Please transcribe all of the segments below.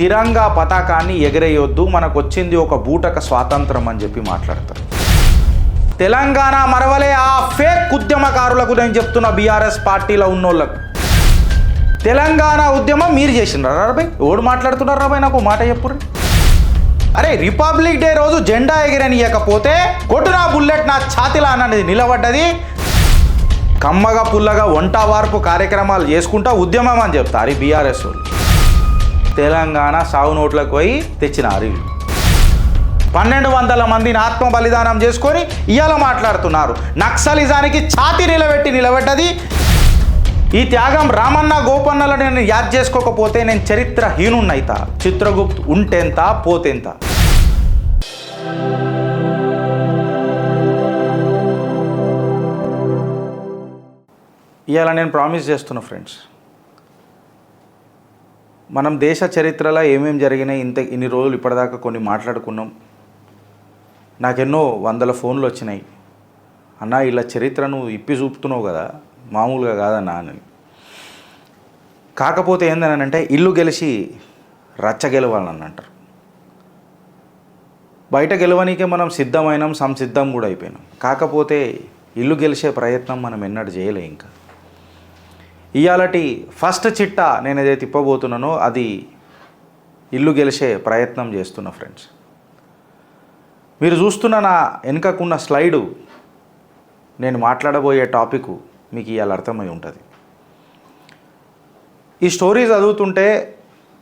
తిరంగా పతాకాన్ని ఎగరేయొద్దు, మనకు వచ్చింది ఒక బూటక స్వాతంత్రం అని చెప్పి మాట్లాడతారు. తెలంగాణ మరవలే ఆ ఫేక్ ఉద్యమకారులకు నేను చెప్తున్న బీఆర్ఎస్ పార్టీలో ఉన్నోళ్ళకు. తెలంగాణ ఉద్యమం మీరు చేసినారా రాబాయ్? ఎవడు మాట్లాడుతున్నారు రాబాయ్? నాకు మాట చెప్పుర్రి. అరే రిపబ్లిక్ డే రోజు జెండా ఎగిరనియకపోతే కొట్టునా బుల్లెట్ నా ఛాతిలా అన్నది నిలబడ్డది. కమ్మగా పుల్లగా వంట వార్పు కార్యక్రమాలు చేసుకుంటా ఉద్యమం అని చెప్తారు ఈ బీఆర్ఎస్ వాళ్ళు. తెలంగాణ సాగు నోట్లకు పోయి తెచ్చినారు. 1200 మందిని ఆత్మ బలిదానం చేసుకొని ఇవాళ మాట్లాడుతున్నారు. నక్సలిజానికి ఛాతి నిలబెట్టది. ఈ త్యాగం రామన్న గోపన్నలను నేను యాద్ చేసుకోకపోతే నేను చరిత్రహీనున్నైతా. చిత్రగుప్త్ ఉంటెంత పోతెంత. ఇవాళ నేను ప్రామిస్ చేస్తున్నా ఫ్రెండ్స్, మనం దేశ చరిత్రలో ఏమేమి జరిగినాయి ఇన్ని రోజులు ఇప్పటిదాకా కొన్ని మాట్లాడుకున్నాం. నాకెన్నో 100 ఫోన్లు వచ్చినాయి, అన్న ఇలా చరిత్రను ఇప్పి చూపుతున్నావు కదా, మామూలుగా కాదన్నా అని. కాకపోతే ఏందనంటే ఇల్లు గెలిచి రచ్చ గెలవాలని అంటారు. బయట గెలవనీకే మనం సిద్ధమైనాం, సంసిద్ధం కూడా అయిపోయినాం. కాకపోతే ఇల్లు గెలిచే ప్రయత్నం మనం ఎన్నడూ చేయలే. ఇంకా ఇవాళటి ఫస్ట్ చిట్టా నేను ఏదైతే తిప్పబోతున్నానో అది ఇల్లు గెలిచే ప్రయత్నం చేస్తున్నా ఫ్రెండ్స్. మీరు చూస్తున్న నా వెనుకకున్న స్లైడు నేను మాట్లాడబోయే టాపిక్ మీకు ఇవాళ అర్థమై ఉంటుంది. ఈ స్టోరీ చదువుతుంటే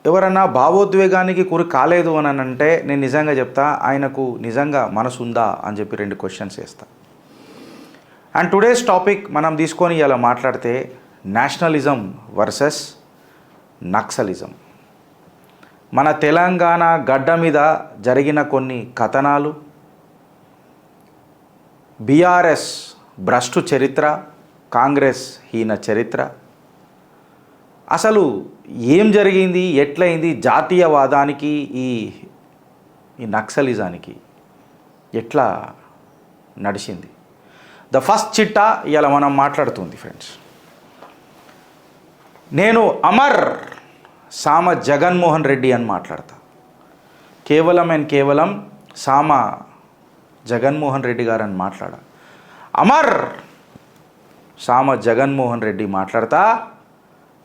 ఎవరన్నా భావోద్వేగానికి గురి కాలేదు అని అంటే నేను నిజంగా చెప్తా, ఆయనకు నిజంగా మనసు ఉందా అని చెప్పి 2 క్వశ్చన్స్ వేస్తా. అండ్ టుడేస్ టాపిక్ మనం తీసుకొని ఇలా మాట్లాడితే నేషనలిజం వర్సెస్ నక్సలిజం. మన తెలంగాణ గడ్డ మీద జరిగిన కొన్ని కథనాలు, బీఆర్ఎస్ భ్రష్టు చరిత్ర, కాంగ్రెస్ హీన చరిత్ర, అసలు ఏం జరిగింది, ఎట్లయింది, జాతీయవాదానికి ఈ నక్సలిజానికి ఎట్లా నడిచింది. ద ఫస్ట్ చిట్టా ఇలా మనం మాట్లాడుతుంది ఫ్రెండ్స్. నేను అమర్ సామ జగన్మోహన్ రెడ్డి అని మాట్లాడతా. కేవలం సామ జగన్మోహన్ రెడ్డి గారు అని మాట్లాడా. అమర్ సామ జగన్మోహన్ రెడ్డి మాట్లాడతా.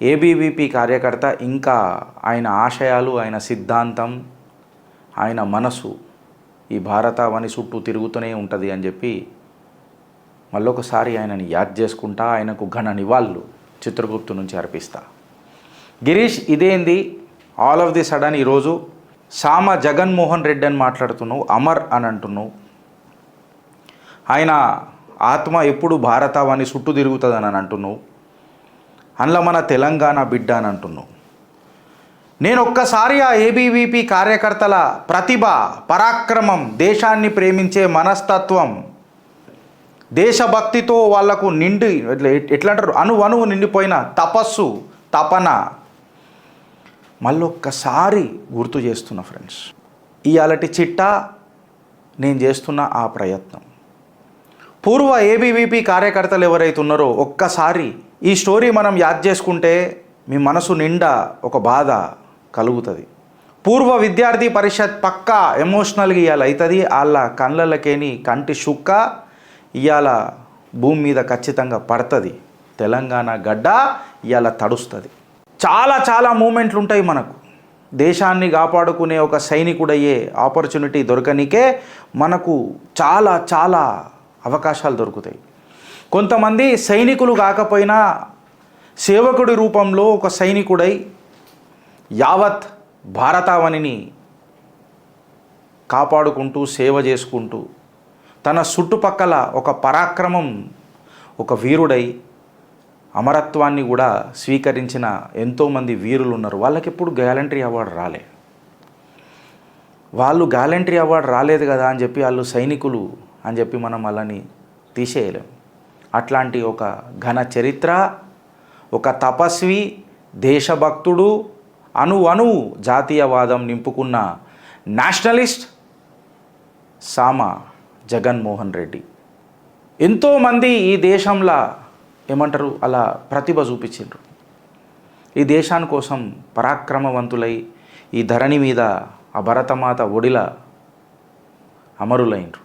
ఏబీవీపీ కార్యకర్త, ఇంకా ఆయన ఆశయాలు, ఆయన సిద్ధాంతం, ఆయన మనసు ఈ భారతావని చుట్టూ తిరుగుతూనే ఉంటుంది అని చెప్పి మళ్ళొకసారి ఆయనని యాద్ చేసుకుంటా. ఆయనకు ఘన నివాళులు చిత్రగుప్తు నుంచి అర్పిస్తా. గిరీష్, ఇదేంది ఆల్ ఆఫ్ ది సడన్ ఈరోజు సామ జగన్మోహన్ రెడ్డి అని మాట్లాడుతున్నావు, అమర్ అని అంటున్నావు, ఆయన ఆత్మ ఎప్పుడు భారతావని చుట్టూ తిరుగుతుందని అంటున్నావు, అందులో మన తెలంగాణ బిడ్డ అని అంటున్నావు. నేను ఒక్కసారి ఆ ఏబీవీపీ కార్యకర్తల ప్రతిభ, పరాక్రమం, దేశాన్ని ప్రేమించే మనస్తత్వం, దేశభక్తితో వాళ్లకు నిండి ఎట్లా అంటారు అణువు నిండిపోయిన తపస్సు, తపన మళ్ళొక్కసారి గుర్తు చేస్తున్నా ఫ్రెండ్స్. ఇవాళటి చిట్టా నేను చేస్తున్న ఆ ప్రయత్నం. పూర్వ ఏబీవీపీ కార్యకర్తలు ఎవరైతే ఉన్నారో ఒక్కసారి ఈ స్టోరీ మనం యాద్ చేసుకుంటే మీ మనసు నిండా ఒక బాధ కలుగుతుంది. పూర్వ విద్యార్థి పరిషత్ పక్కా ఎమోషనల్గా ఇవాళ అవుతుంది. వాళ్ళ కళ్ళకేని కంటి సుక్క ఇవాళ భూమి మీద ఖచ్చితంగా పడుతుంది. తెలంగాణ గడ్డ ఇవాళ తడుస్తుంది. చాలా మూమెంట్లు ఉంటాయి మనకు. దేశాన్ని కాపాడుకునే ఒక సైనికుడయ్యే ఆపర్చునిటీ దొరకనికే మనకు చాలా అవకాశాలు దొరుకుతాయి. కొంతమంది సైనికులు కాకపోయినా సేవకుడి రూపంలో ఒక సైనికుడై యావత్ భారతావనిని కాపాడుకుంటూ సేవ చేసుకుంటూ తన చుట్టుపక్కల ఒక పరాక్రమం, ఒక వీరుడై అమరత్వాన్ని కూడా స్వీకరించిన ఎంతోమంది వీరులు ఉన్నారు. వాళ్ళకి ఎప్పుడు గ్యాలంటరీ అవార్డు రాలే. వాళ్ళు గ్యాలంటరీ అవార్డు రాలేదు కదా అని చెప్పి వాళ్ళు సైనికులు అని చెప్పి మనం వాళ్ళని తీసేయలేం. అట్లాంటి ఒక ఘన చరిత్ర, ఒక తపస్వి, దేశభక్తుడు, అణువు జాతీయవాదం నింపుకున్న నేషనలిస్ట్ సామ జగన్మోహన్ రెడ్డి. ఎంతోమంది ఈ దేశంలో ఏమంటారు అలా ప్రతిభ చూపించారు. ఈ దేశాని కోసం పరాక్రమవంతులై ఈ ధరణి మీద ఆ భరతమాత ఒడిల అమరులైనరు.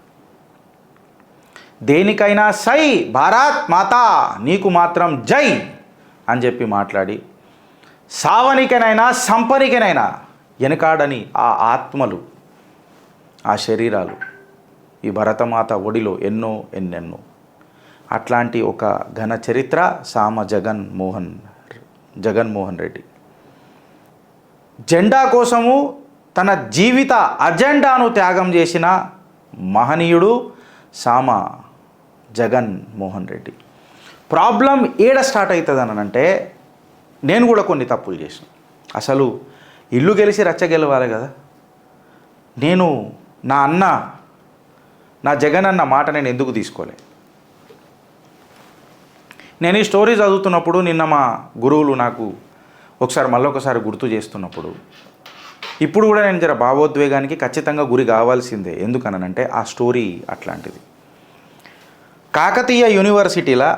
దేనికైనా సై భారత్ మాత నీకు మాత్రం జై అని చెప్పి మాట్లాడి సావనికనైనా సంపనికనైనా వెనకాడని ఆ ఆత్మలు, ఆ శరీరాలు ఈ భరతమాత ఒడిలో ఎన్నెన్నో. అట్లాంటి ఒక ఘన చరిత్ర సామ జగన్మోహన్ రెడ్డి. జెండా కోసము తన జీవిత అజెండాను త్యాగం చేసిన మహనీయుడు సామ జగన్మోహన్ రెడ్డి. ప్రాబ్లం ఏడ స్టార్ట్ అవుతుంది అని అంటే, నేను కూడా కొన్ని తప్పులు చేసిన. అసలు ఇల్లు గెలిచి రచ్చ గెలవాలి కదా. నేను నా జగన్ అన్న మాట నేను ఎందుకు తీసుకోలే? నేను ఈ స్టోరీ చదువుతున్నప్పుడు నిన్న మా గురువులు నాకు మళ్ళొకసారి గుర్తు చేస్తున్నప్పుడు, ఇప్పుడు కూడా నేను జర భావోద్వేగానికి ఖచ్చితంగా గురి కావాల్సిందే. ఎందుకనంటే ఆ స్టోరీ అట్లాంటిది. కాకతీయ యూనివర్సిటీలో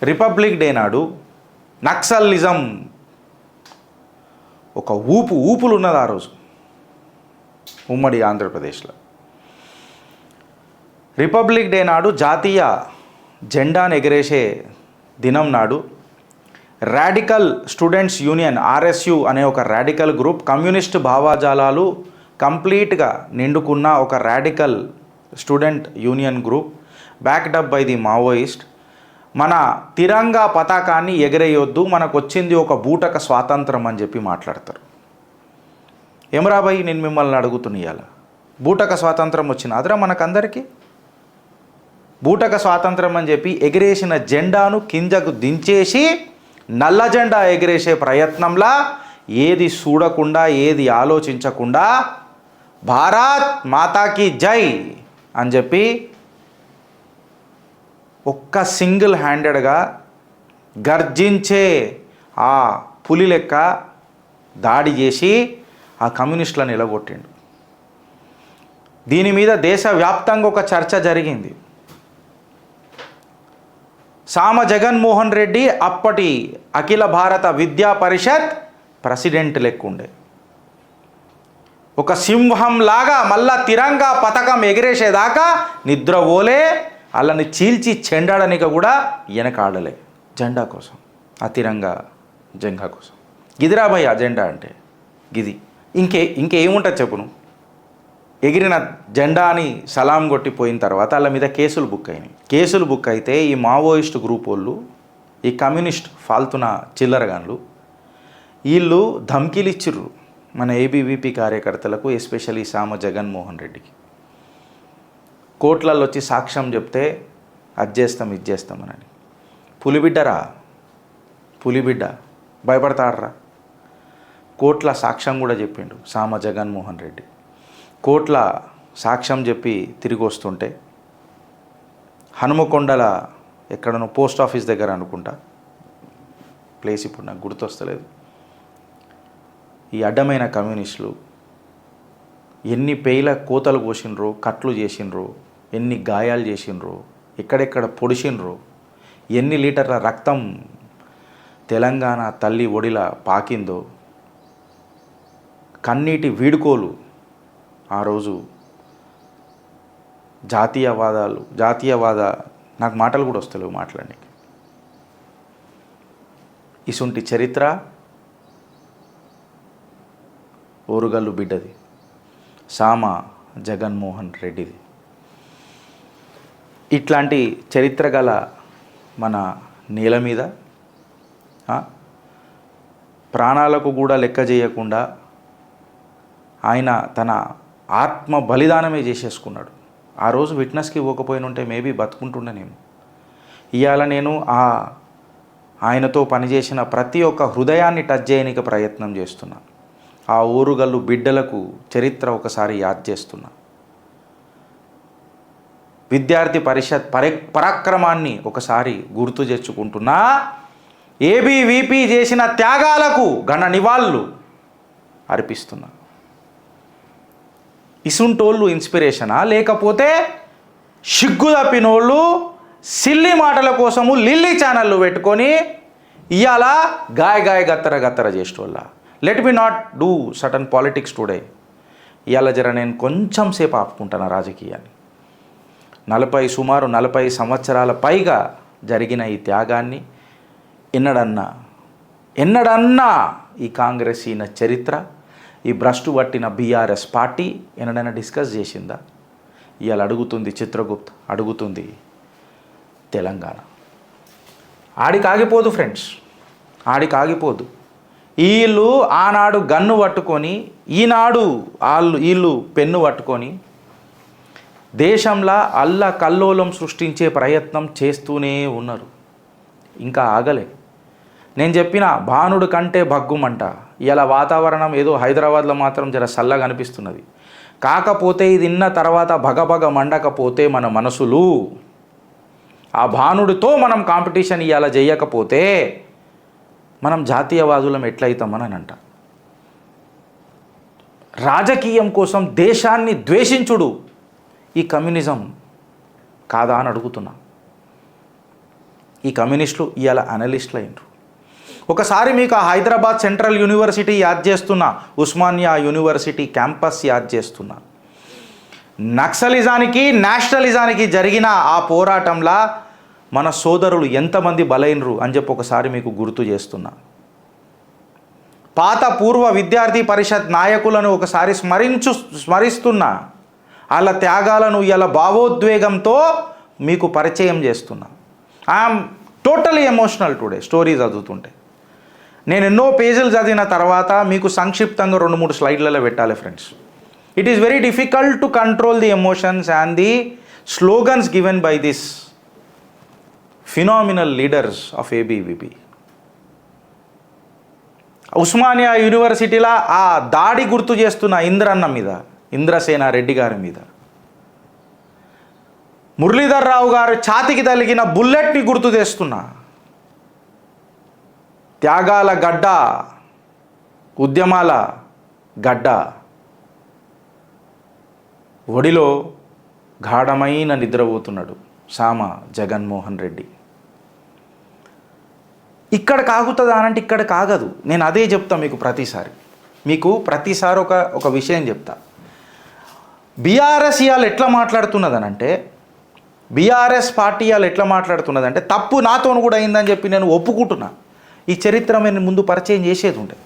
రిపబ్లిక్ డే నాడు నక్సలిజం ఒక ఊపులు ఉన్నది ఆ రోజు ఉమ్మడి ఆంధ్రప్రదేశ్లో. రిపబ్లిక్ డే నాడు జాతీయ జెండాను ఎగరేసే దినం నాడు రాడికల్ స్టూడెంట్స్ యూనియన్ RSU అనే ఒక రాడికల్ గ్రూప్, కమ్యూనిస్ట్ భావజాలాలు కంప్లీట్గా నిండుకున్న ఒక radical student union group backed up by the Maoist, మన తిరంగా పతాకాన్ని ఎగరేయొద్దు, మనకు వచ్చింది ఒక బూటక స్వాతంత్రం అని చెప్పి మాట్లాడతారు. ఏమరాబాయి నేను మిమ్మల్ని అడుగుతున్నా, బూటక స్వాతంత్రం వచ్చిన అదరా మనకందరికీ? బూటక స్వాతంత్రం అని చెప్పి ఎగిరేసిన జెండాను కిందకు దించేసి నల్ల జెండా ఎగిరేసే ప్రయత్నంలా ఏది చూడకుండా, ఏది ఆలోచించకుండా భారత్ మాతాకి జై అని చెప్పి ఒక్క సింగిల్ హ్యాండెడ్గా గర్జించే ఆ పులి లెక్క దాడి చేసి ఆ కమ్యూనిస్టులను నిలగొట్టిండు. దీని మీద దేశవ్యాప్తంగా ఒక చర్చ జరిగింది. సామ జగన్మోహన్ రెడ్డి అప్పటి అఖిల భారత విద్యా పరిషత్ ప్రెసిడెంట్ లెక్కుండే. ఒక సింహంలాగా మళ్ళా తిరంగా పథకం ఎగిరేసేదాకా నిద్రపోలే, వాళ్ళని చీల్చి చెండాడనిక కూడా వెనకాడలే జెండా కోసం, ఆ తిరంగా జెండా కోసం. గిదిరాబాయ్ ఆ జెండా అంటే గిది. ఇంకేముంటుంది చెప్పును? ఎగిరిన జెండాని సలాం కొట్టిపోయిన తర్వాత వాళ్ళ మీద కేసులు బుక్ అయినాయి. కేసులు బుక్ అయితే ఈ మావోయిస్ట్ గ్రూప్ వాళ్ళు, ఈ కమ్యూనిస్ట్ ఫాల్తున్న చిల్లరగాన్లు, వీళ్ళు ధమ్కీలు ఇచ్చిర్రు మన ABVP కార్యకర్తలకు, ఎస్పెషల్లీ సామ జగన్మోహన్ రెడ్డికి. కోర్టులలో వచ్చి సాక్ష్యం చెప్తే అది చేస్తాం ఇది చేస్తామని. పులిబిడ్డ భయపడతాడరా? కోర్టుల సాక్ష్యం కూడా చెప్పిండు సామ జగన్మోహన్ రెడ్డి. కోర్టుల సాక్ష్యం చెప్పి తిరిగి వస్తుంటే హనుమకొండల ఎక్కడనో పోస్ట్ ఆఫీస్ దగ్గర అనుకుంటా, ప్లేస్ ఇప్పుడు నాకు గుర్తొస్తలేదు, ఈ అడ్డమైన కమ్యూనిస్టులు ఎన్ని పేల కోతలు కోసినరో, కట్లు చేసినరో, ఎన్ని గాయాలు చేసినరో, ఎక్కడెక్కడ పొడిచినరో, ఎన్ని లీటర్ల రక్తం తెలంగాణ తల్లి ఒడిలా పాకిందో, కన్నీటి వీడుకోలు ఆ రోజు జాతీయవాద నాకు మాటలు కూడా వస్తలేవు మాట్లాడడానికి. ఇసుంటి చరిత్ర ఓరుగల్లు బిడ్డది, సామ జగన్మోహన్ రెడ్డిది. ఇట్లాంటి చరిత్ర గల మన నేల మీద ప్రాణాలకు కూడా లెక్క చేయకుండా ఆయన తన ఆత్మ బలిదానమే చేసేసుకున్నాడు. ఆ రోజు విట్నెస్కి ఇవ్వకపోయినుంటే మేబీ బతుకుంటుండేనేమో. ఇవాళ నేను ఆయనతో పనిచేసిన ప్రతి ఒక్క హృదయాన్ని టచ్ చేయడానికి ప్రయత్నం చేస్తున్నా. ఆ ఓరుగల్లు బిడ్డలకు చరిత్ర ఒకసారి యాద్ చేస్తున్నా. విద్యార్థి పరిషత్ పరాక్రమాన్ని ఒకసారి గుర్తు తెచ్చుకుంటున్నా. ABVP చేసిన త్యాగాలకు ఘన నివాళులు అర్పిస్తున్నా. ఇసుంటోళ్ళు ఇన్స్పిరేషనా, లేకపోతే సిగ్గు తప్పినోళ్ళు సిల్లి మాటల కోసము లిల్లీ ఛానళ్ళు పెట్టుకొని ఇవాళ గాయ గత్తర చేసేటోళ్ళ? Let me not do satan politics today. ఇవాళ జర నేను కొంచెం సేపు ఆపుకుంటాను రాజకీయాన్ని. సుమారు 40 సంవత్సరాల పైగా జరిగిన ఈ త్యాగాన్ని ఎన్నడన్నా ఈ కాంగ్రెస్ ఈయన చరిత్ర, ఈ భ్రష్టు పట్టిన బీఆర్ఎస్ పార్టీ ఎన్నడైనా డిస్కస్ చేసిందా? ఇవాళ అడుగుతుంది చిత్రగుప్త్, అడుగుతుంది తెలంగాణ. ఆడికి ఆగిపోదు ఫ్రెండ్స్, ఆడికి ఆగిపోదు. వీళ్ళు ఆనాడు గన్ను పట్టుకొని, ఈనాడు వీళ్ళు పెన్ను పట్టుకొని దేశంలో కల్లోలం సృష్టించే ప్రయత్నం చేస్తూనే ఉన్నారు. ఇంకా ఆగలే. నేను చెప్పిన భానుడు కంటే భగ్గుమంట. ఇలా వాతావరణం ఏదో హైదరాబాద్లో మాత్రం జర చల్లగా అనిపిస్తున్నది. కాకపోతే ఇది ఇన్న తర్వాత భగభగ మండకపోతే మన మనసులు, ఆ భానుడితో మనం కాంపిటీషన్ ఇవాళ చేయకపోతే మనం జాతీయవాదులం ఎట్లయితామని అంట. రాజకీయం కోసం దేశాన్ని ద్వేషించుడు ఈ కమ్యూనిజం కాదా అని అడుగుతున్నా. ఈ కమ్యూనిస్టులు ఇవాళ అనలిస్టులు అయినరు. ఒకసారి మీకు ఆ హైదరాబాద్ సెంట్రల్ యూనివర్సిటీ యాద్ చేస్తున్నా, ఉస్మానియా యూనివర్సిటీ క్యాంపస్ యాద్ చేస్తున్నా. నక్సలిజానికి నేషనలిజానికి జరిగిన ఆ పోరాటంలో మన సోదరులు ఎంతమంది బలైనరు అని చెప్పి ఒకసారి మీకు గుర్తు చేస్తున్నా. పాత పూర్వ విద్యార్థి పరిషత్ నాయకులను ఒకసారి స్మరిస్తున్నా. వాళ్ళ త్యాగాలను ఇలా భావోద్వేగంతో మీకు పరిచయం చేస్తున్నా. I'm totally emotional today story చదువుతుంటే. నేను ఎన్నో పేజీలు చదివిన తర్వాత మీకు సంక్షిప్తంగా 2-3 స్లైడ్లలో పెట్టాలి friends. It is very difficult to control the emotions and the slogans given by this phenomenal leaders of ABVP. Osmania యూనివర్సిటీలో ఆ దాడి గుర్తు చేస్తున్న ఇంద్రన్న మీద, ఇంద్రసేన రెడ్డి గారి మీద, మురళీధర్ రావు గారు ఛాతికి తగిలిన బుల్లెట్ని గుర్తు చేస్తున్నా. త్యాగాల గడ్డ, ఉద్యమాల గడ్డ, ఒడిలో గాఢమైన నిద్రపోతున్నాడు సామ జగన్మోహన్ రెడ్డి. ఇక్కడ కాగుతుందా అనంటే ఇక్కడ కాగదు. నేను అదే చెప్తా మీకు ప్రతిసారి ఒక విషయం చెప్తా. బీఆర్ఎస్ ఇవాళ ఎట్లా మాట్లాడుతున్నదనంటే, బీఆర్ఎస్ పార్టీ ఇవాళ ఎట్లా మాట్లాడుతున్నదంటే, తప్పు నాతోను కూడా అయిందని చెప్పి నేను ఒప్పుకుంటున్నా. ఈ చరిత్ర నేను ముందు పరిచయం చేసేది ఉంటుంది.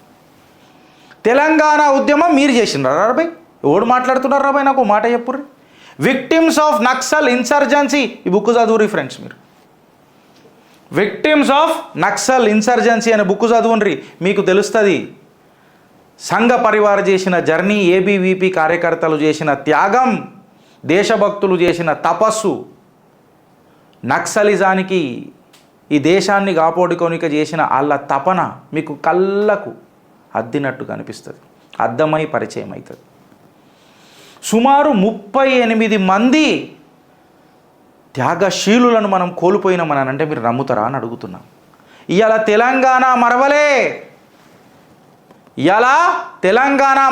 తెలంగాణ ఉద్యమం మీరు చేసినారు రాబాయ్, ఎవడు మాట్లాడుతున్నారు రాబాయ్? నాకు మాట చెప్పుర్రి. విక్టిమ్స్ ఆఫ్ నక్సల్ ఇన్సర్జెన్సీ, ఈ బుక్ చదువురి ఫ్రెండ్స్. మీరు విక్టిమ్స్ ఆఫ్ నక్సల్ ఇన్సర్జెన్సీ అనే బుక్ చదువుండ్రి, మీకు తెలుస్తుంది సంఘ పరివార్ చేసిన జర్నీ, ఏబీవీపీ కార్యకర్తలు చేసిన త్యాగం, దేశభక్తులు చేసిన తపస్సు, నక్సలిజానికి ఈ దేశాన్ని కాపాడుకోనిక చేసిన వాళ్ళ తపన మీకు కళ్ళకు అద్దినట్టు కనిపిస్తుంది, అద్దమై పరిచయం అవుతుంది. సుమారు 38 మంది త్యాగశీలులను మనం కోల్పోయినామని అంటే మీరు నమ్ముతారా అని అడుగుతున్నాం. ఇవాళ తెలంగాణ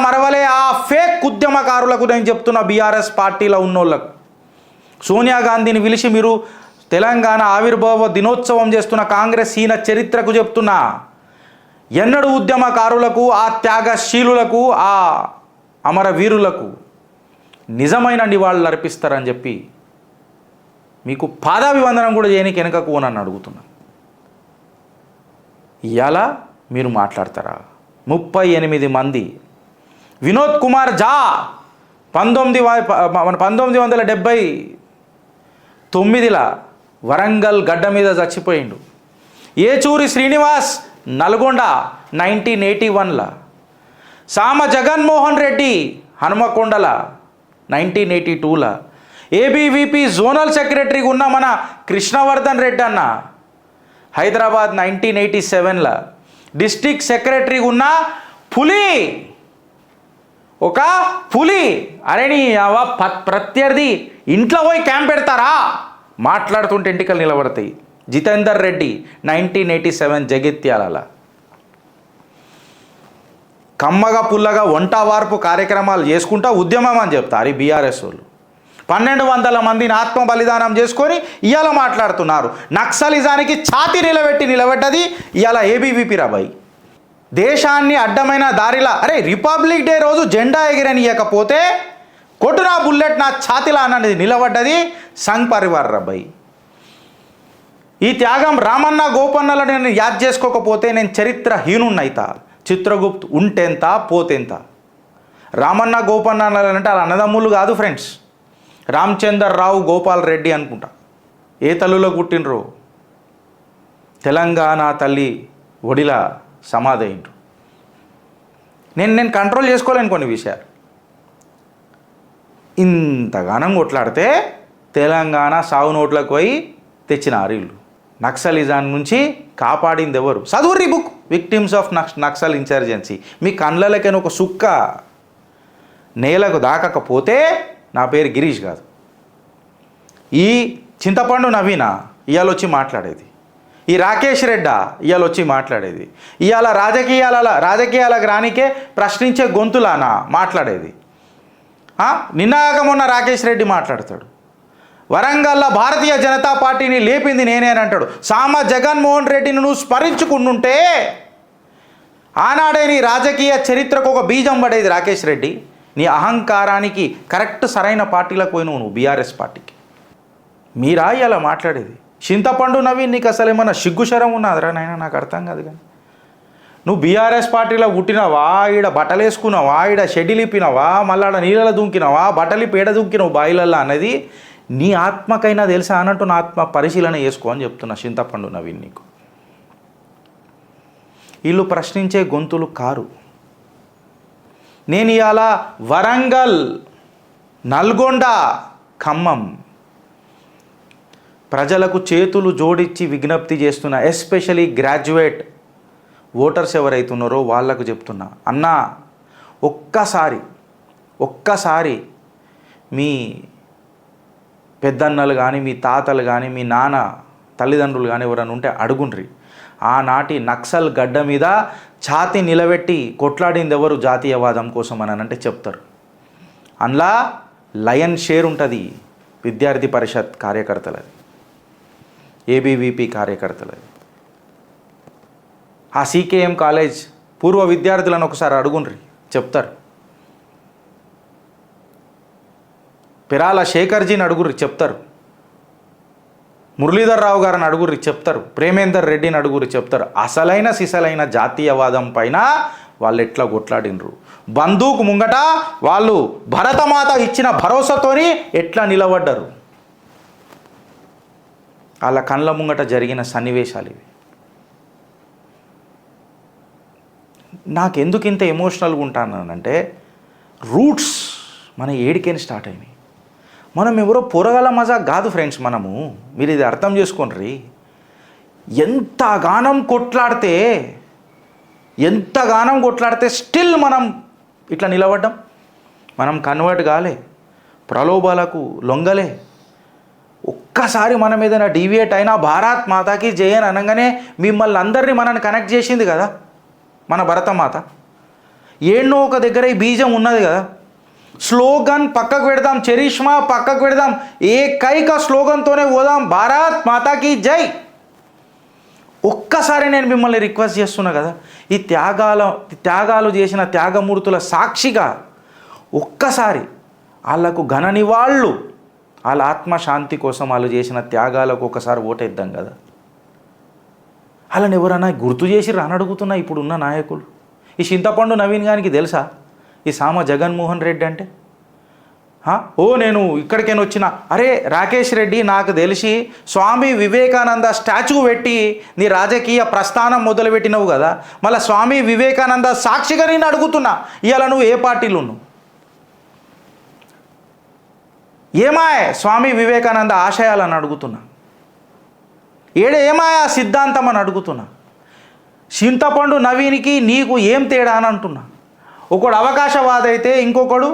మరవలే ఆ ఫేక్ ఉద్యమకారులకు నేను చెప్తున్నా, బీఆర్ఎస్ పార్టీలో ఉన్నోళ్ళకు. సోనియా గాంధీని పిలిచి మీరు తెలంగాణ ఆవిర్భావ దినోత్సవం చేస్తున్న కాంగ్రెస్ ఈయన చరిత్రకు చెప్తున్నా, ఎన్నడూ ఉద్యమకారులకు, ఆ త్యాగశీలులకు, ఆ అమరవీరులకు నిజమైన నివాళులు అర్పిస్తారని చెప్పి మీకు పాదాభివందనం కూడా చేయడానికి వెనకకు అని అడుగుతున్నా. ఇవాళ మీరు మాట్లాడతారా? 38 మంది. వినోద్ కుమార్ ఝా 1979 వరంగల్ గడ్డ మీద చచ్చిపోయిండు. ఏచూరి శ్రీనివాస్ నల్గొండ 1981. సామ జగన్మోహన్ రెడ్డి హనుమకొండల 1982. ఏబీవీపీ జోనల్ సెక్రటరీగా ఉన్న మన కృష్ణవర్ధన్ రెడ్డి అన్న హైదరాబాద్ 1987. డిస్ట్రిక్ట్ సెక్రటరీగా ఉన్న ఒక పులి అరేని ప్రత్యర్థి ఇంట్లో పోయి క్యాంప్ పెడతారా? మాట్లాడుతుంటే ఎంటికలు నిలబడతాయి. జితేందర్ రెడ్డి 1987 జగిత్యాల. కమ్మగా పుల్లగా వంట వార్పు కార్యక్రమాలు చేసుకుంటా ఉద్యమం అని చెప్తారు ఈ బీఆర్ఎస్ వాళ్ళు. 1200 మందిని ఆత్మ బలిదానం చేసుకొని ఇవాళ మాట్లాడుతున్నారు. నక్సలిజానికి ఛాతి నిలబెట్టది ఇవాళ ఏబీవీపీ రాబాయి. దేశాన్ని అడ్డమైన దారిలా అరే రిపబ్లిక్ డే రోజు జెండా ఎగిరనియకపోతే కొట్టునా బుల్లెట్ నా ఛాతిలా అన్నది నిలబడ్డది సంఘ్ పరివార్ రబ్బాయి. ఈ త్యాగం రామన్న గోపన్నలను నేను యాద్ చేసుకోకపోతే నేను చరిత్రహీనున్నైతా. చిత్రగుప్త్ ఉంటెంత పోతెంత. రామన్న గోపన్నలంటే వాళ్ళ అన్నదమ్ములు కాదు ఫ్రెండ్స్. రామచందర్ రావు గోపాల్ రెడ్డి అనుకుంటా. ఏ తల్లులో పుట్టినరు? తెలంగాణ తల్లి ఒడిలా సమాధి అయిండ్రు. నేను కంట్రోల్ చేసుకోలేను కొన్ని విషయాలు. ఇంతగానం కొట్లాడితే తెలంగాణ సాగు నోట్లకు పోయి తెచ్చినారు వీళ్ళు. నక్సలిజం నుంచి కాపాడింది ఎవరు? చదువుర్రి book victims of Naxal insurgency. మీ కండ్లలకైనా ఒక సుక్క నేలకు దాకకపోతే నా పేరు గిరీష్ కాదు. ఈ చింతపండు నవీన ఇవాళ వచ్చి మాట్లాడేది, ఈ రాకేష్ రెడ్డా ఇవాళ వచ్చి మాట్లాడేది, ఇవాళ రాజకీయాలకు రానికే ప్రశ్నించే గొంతులానా మాట్లాడేది. నిన్నాక మొన్న రాకేష్ రెడ్డి మాట్లాడతాడు, వరంగల్లో భారతీయ జనతా పార్టీని లేపింది నేనే అని అంటాడు. సామ జగన్మోహన్ రెడ్డిని నువ్వు స్మరించుకుంటుంటే ఆనాడే నీ రాజకీయ చరిత్రకు ఒక బీజం పడేది రాకేష్ రెడ్డి. నీ అహంకారానికి కరెక్ట్ సరైన పార్టీలకు పోయినావు నువ్వు, బీఆర్ఎస్ పార్టీకి. మీరా ఇలా మాట్లాడేది? చింతపండు నవీన్ నీకు అసలు ఏమన్నా సిగ్గుశరం ఉన్నదిరా నాయన? నాకు అర్థం కాదు. కానీ నువ్వు బీఆర్ఎస్ పార్టీలో పుట్టినావా, ఈడ బట్టలు వేసుకున్నావా, ఈడ షెడ్యూల్ ఇప్పినావా, మళ్ళీ ఆడ నీళ్ళలో దుంకినావా, బట్టలు పేడ దుంకినావు బాయిలల్లో అన్నది నీ ఆత్మకైనా తెలుసా అన్నట్టు నా ఆత్మ పరిశీలన చేసుకో అని చెప్తున్నా చింతపండు నవీన్ నీకు. వీళ్ళు ప్రశ్నించే గొంతులు కారు. నేను ఇవాళ వరంగల్, నల్గొండ, ఖమ్మం ప్రజలకు చేతులు జోడించి విజ్ఞప్తి చేస్తున్నా. ఎస్పెషలీ గ్రాడ్యుయేట్ ఓటర్స్ ఎవరైతున్నారో వాళ్ళకు చెప్తున్నా, అన్నా ఒక్కసారి మీ పెద్దన్నలు కానీ, మీ తాతలు కానీ, మీ నాన్న తల్లిదండ్రులు కానీ ఎవరైనా ఉంటే అడుగుండ్రి. ఆనాటి నక్సల్ గడ్డ మీద ఛాతి నిలబెట్టి కొట్లాడింది ఎవరు జాతీయవాదం కోసం అని అంటే చెప్తారు. అందులో లయన్ షేర్ ఉంటుంది విద్యార్థి పరిషత్ కార్యకర్తలది, ఏబీవీపీ కార్యకర్తలది. ఆ సీకేఎం కాలేజ్ పూర్వ విద్యార్థులను ఒకసారి అడుగుండ్రి, చెప్తారు. పిరాల శేఖర్జీని అడుగుర్రి, చెప్తారు. మురళీధర్ రావు గారిని అడుగుర్రి, చెప్తారు. ప్రేమేందర్ రెడ్డిని అడుగుర్రి, చెప్తారు. అసలైన సిసలైన జాతీయవాదం పైన వాళ్ళు ఎట్లా కొట్లాడినరు, బందూకు ముంగట వాళ్ళు భరతమాత ఇచ్చిన భరోసాతోని ఎట్లా నిలబడ్డారు, వాళ్ళ కళ్ళ ముంగట జరిగిన సన్నివేశాలు ఇవి. నాకెందుకు ఇంత ఎమోషనల్గా ఉంటానంటే రూట్స్ మన ఏడికైనా స్టార్ట్ అయినాయి. మనం ఎవరో పొరగల మజా కాదు ఫ్రెండ్స్. మీరు ఇది అర్థం చేసుకోండి. ఎంతగానం కొట్లాడితే స్టిల్ మనం ఇట్లా నిలబడ్డాం. మనం కన్వర్ట్ కాలే, ప్రలోభాలకు లొంగలే. ఒక్కసారి మనం ఏదైనా డీవియేట్ అయినా భారత్ మాతాకి జై అని అనగానే మిమ్మల్ని అందరినీ మనల్ని కనెక్ట్ చేసింది కదా మన భరతమాత. ఏన్నో ఒక దగ్గర ఈ బీజం ఉన్నది కదా. స్లోగన్ పక్కకు పెడదాం, చరిష్మా పక్కకు పెడదాం, ఏకైక స్లోగన్తోనే పోదాం, భారత్ మాతాకి జై. ఒక్కసారి నేను మిమ్మల్ని రిక్వెస్ట్ చేస్తున్నా కదా, ఈ త్యాగాలు చేసిన త్యాగమూర్తుల సాక్షిగా ఒక్కసారి వాళ్ళకు ఘన నివాళులు, వాళ్ళ ఆత్మశాంతి కోసం వాళ్ళు చేసిన త్యాగాలకు ఒకసారి ఓటేద్దాం కదా. వాళ్ళని ఎవరన్నా గుర్తు చేసి రానడుగుతున్నా ఇప్పుడున్న నాయకులు. ఈ చింతపండు నవీన్ గారికి తెలుసా ఈ సామ జగన్మోహన్ రెడ్డి అంటే? నేను ఇక్కడికైనా వచ్చిన, అరే రాకేష్ రెడ్డి, నాకు తెలిసి స్వామి వివేకానంద స్టాచ్యూ పెట్టి నీ రాజకీయ ప్రస్థానం మొదలుపెట్టినవు కదా, మళ్ళీ స్వామి వివేకానంద సాక్షిగా నేను అడుగుతున్నా, ఇవాళ నువ్వు ఏ పార్టీలో ఉన్నావు? ఏమాయ స్వామి వివేకానంద ఆశయాలని అడుగుతున్నా, ఏమాయ సిద్ధాంతం అని అడుగుతున్నా. చింతపండు నవీనికి నీకు ఏం తేడా అని అంటున్నా. ఒకడు అవకాశవాది అయితే ఇంకొకడు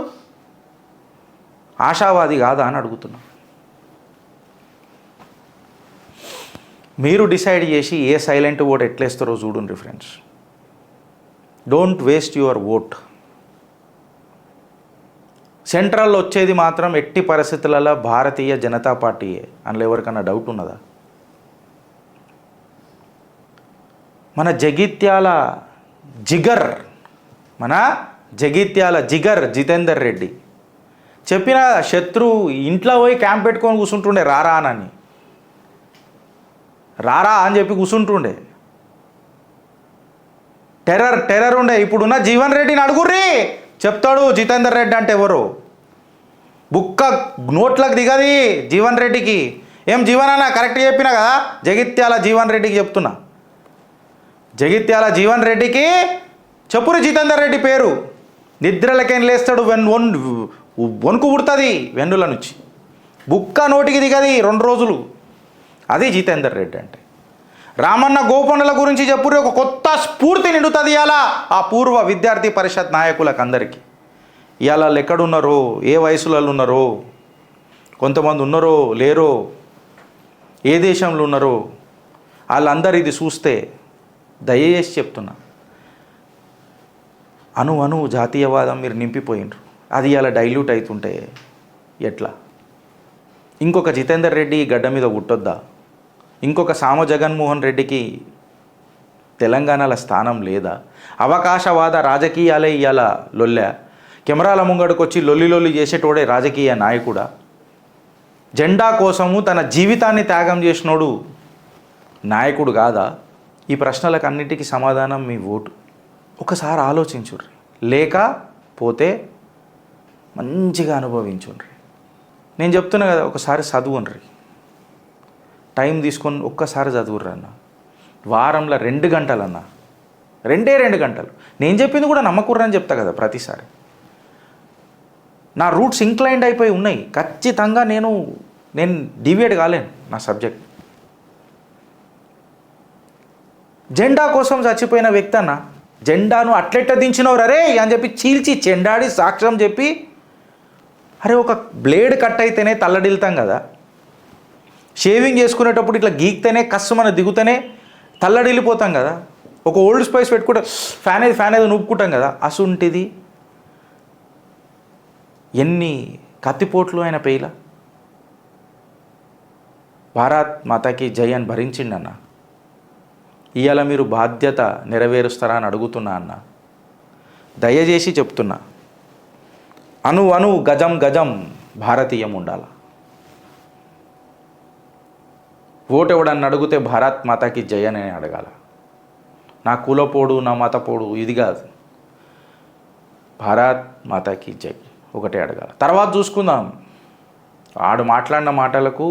ఆశావాది కాదా అని అడుగుతున్నా. మీరు డిసైడ్ చేసి ఏ సైలెంట్ ఓట్ ఎట్లేస్తారో చూడండి friends. Don't waste your vote. సెంట్రల్లో వచ్చేది మాత్రం ఎట్టి పరిస్థితులలో భారతీయ జనతా పార్టీయే. అందులో ఎవరికన్నా డౌట్ ఉన్నదా? మన జగిత్యాల జిగర్, మన జగిత్యాల జిగర్ జితేందర్ రెడ్డి చెప్పిన శత్రు ఇంట్లో పోయి క్యాంప్ పెట్టుకొని కూర్చుంటుండే రారా అని, రారా అని చెప్పి కూర్చుంటుండే. టెర్రర్ ఉండే. ఇప్పుడున్న జీవన్ రెడ్డిని అడుగుర్రి, చెప్తాడు జితేందర్ రెడ్డి అంటే ఎవరు. బుక్క నోట్లకు దిగది జీవన్ రెడ్డికి. ఏం జీవన్ అన్న కరెక్ట్ చెప్పినా కదా, జగిత్యాల జీవన్ రెడ్డికి చెప్తున్నా. జగిత్యాల జీవన్ రెడ్డికి చెప్పురు జితేందర్ రెడ్డి పేరు. నిద్రలకేం లేస్తాడు, వణుకు పుడుతుంది వెన్నుల నుంచి. బుక్క నోటికి దిగది 2 రోజులు. అది జితేందర్ రెడ్డి అంటే. రామన్న గోపనుల గురించి చెప్పురు, ఒక కొత్త స్ఫూర్తి నిండుతుంది ఇవాళ ఆ పూర్వ విద్యార్థి పరిషత్ నాయకులకు అందరికీ. ఇవాళ వాళ్ళు ఎక్కడున్నారో, ఏ వయసులలో ఉన్నారో, కొంతమంది ఉన్నారో లేరో, ఏ దేశంలో ఉన్నారో, వాళ్ళందరూ ఇది చూస్తే దయచేసి చెప్తున్నా, అణు జాతీయవాదం మీరు నింపిపోయినరు. అది ఇలా డైల్యూట్ అవుతుంటే ఎట్లా? ఇంకొక జితేందర్ రెడ్డి గడ్డ మీద పుట్టొద్దా? ఇంకొక సామ జగన్మోహన్ రెడ్డికి తెలంగాణలో స్థానం లేదా? అవకాశవాద రాజకీయాలే ఇవాళ లొల్లె. కెమెరాల ముంగడికి వచ్చి లొల్లి చేసేటోడే రాజకీయ నాయకుడా? జెండా కోసము తన జీవితాన్ని త్యాగం చేసినోడు నాయకుడు కాదా? ఈ ప్రశ్నలకు అన్నిటికీ సమాధానం మీ ఓటు. ఒకసారి ఆలోచించుర్రి, లేకపోతే మంచిగా అనుభవించుండ్రి. నేను చెప్తున్నా కదా, ఒకసారి చదువుండ్రి, టైం తీసుకొని ఒక్కసారి చదువుర్రి అన్న. వారంలో 2 గంటలన్నా, 2 గంటలు. నేను చెప్పింది కూడా నమ్మకుర్రని చెప్తా కదా ప్రతిసారి. నా రూట్స్ ఇంక్లైన్డ్ అయిపోయి ఉన్నాయి. ఖచ్చితంగా నేను డివియేట్ కాలేను నా సబ్జెక్ట్. జెండా కోసం చచ్చిపోయిన వ్యక్తి అన్న, జెండాను అట్లెట్ట దించినవు రే అని చెప్పి చీల్చి చెండాడి సాక్ష్యం చెప్పి, అరే ఒక బ్లేడ్ కట్ అయితేనే తల్లడిల్తాం కదా, షేవింగ్ చేసుకునేటప్పుడు ఇట్లా గీక్తేనే కష్టమని దిగుతూనే తల్లడిల్లిపోతాం కదా, ఒక ఓల్డ్ స్పైస్ పెట్టుకుంటే ఫ్యాన్ ఏదో నూపుకుంటాం కదా, అసుంటిది ఎన్ని కత్తిపోట్లు ఆయన పేల. భారత్ మాతాకి జై అని భరించిండన్న. ఇవాళ మీరు బాధ్యత నెరవేరుస్తారా అని అడుగుతున్నా అన్న. దయచేసి చెప్తున్నా, అణు గజం భారతీయం ఉండాల. ఓటు ఎవడని అడిగితే భారత్ మాతాకి జై అని అడగాల. నా కులపోడు, నా మతపోడు ఇది కాదు, భారత్ మాతాకి జై ఒకటే అడగాల. తర్వాత చూసుకుందాం. ఆడు మాట్లాడిన మాటలకు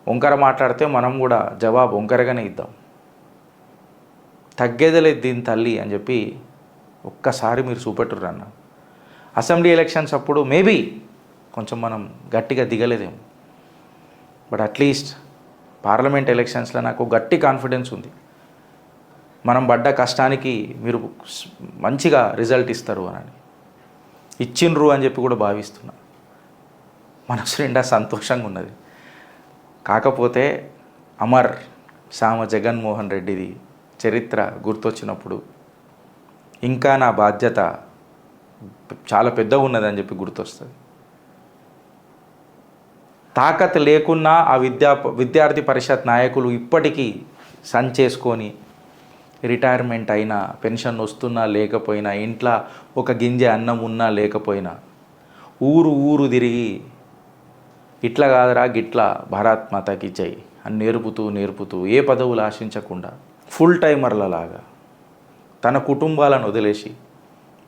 వంకర మాట్లాడితే మనం కూడా జవాబు వంకరగానే ఇద్దాం. తగ్గేదలేదు దీని తల్లి అని చెప్పి ఒక్కసారి మీరు చూపెట్టుర్రు అన్న. అసెంబ్లీ ఎలక్షన్స్ అప్పుడు మేబీ కొంచెం మనం గట్టిగా దిగలేదేమో, బట్ అట్లీస్ట్ పార్లమెంట్ ఎలక్షన్స్లో నాకు గట్టి కాన్ఫిడెన్స్ ఉంది. మనం పడ్డ కష్టానికి మీరు మంచిగా రిజల్ట్ ఇస్తారు అని, ఇచ్చిండ్రు అని చెప్పి కూడా భావిస్తున్నా. మనసు నిండా సంతోషంగా ఉన్నది. కాకపోతే అమర్ సామ జగన్మోహన్ రెడ్డిది చరిత్ర గుర్తొచ్చినప్పుడు ఇంకా నా బాధ్యత చాలా పెద్దగా ఉన్నదని చెప్పి గుర్తొస్తుంది. తాకత్ లేకున్నా ఆ విద్యార్థి పరిషత్ నాయకులు ఇప్పటికీ సంచేసుకొని రిటైర్మెంట్ అయినా, పెన్షన్ వస్తున్నా లేకపోయినా, ఇంట్లో ఒక గింజ అన్నం ఉన్నా లేకపోయినా ఊరు తిరిగి ఇట్లా కాదురా గిట్లా భారత్ మాతాకి జై అని నేర్పుతూ ఏ పదవులు ఆశించకుండా ఫుల్ టైమర్లలాగా తన కుటుంబాలను వదిలేసి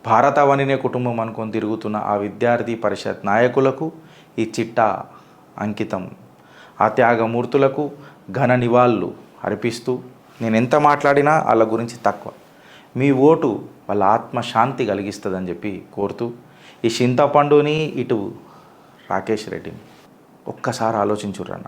భారతవనినే కుటుంబం అనుకొని తిరుగుతున్న ఆ విద్యార్థి పరిషత్ నాయకులకు ఈ చిట్టా అంకితం. ఆ త్యాగమూర్తులకు ఘన నివాళులు అర్పిస్తూ, నేను ఎంత మాట్లాడినా వాళ్ళ గురించి తక్కువ. మీ ఓటు వాళ్ళ ఆత్మశాంతి కలిగిస్తుందని చెప్పి కోరుతూ, ఈ చింతపండుని ఇటు రాకేష్ రెడ్డిని ఒక్కసారి ఆలోచించుర్రన్న.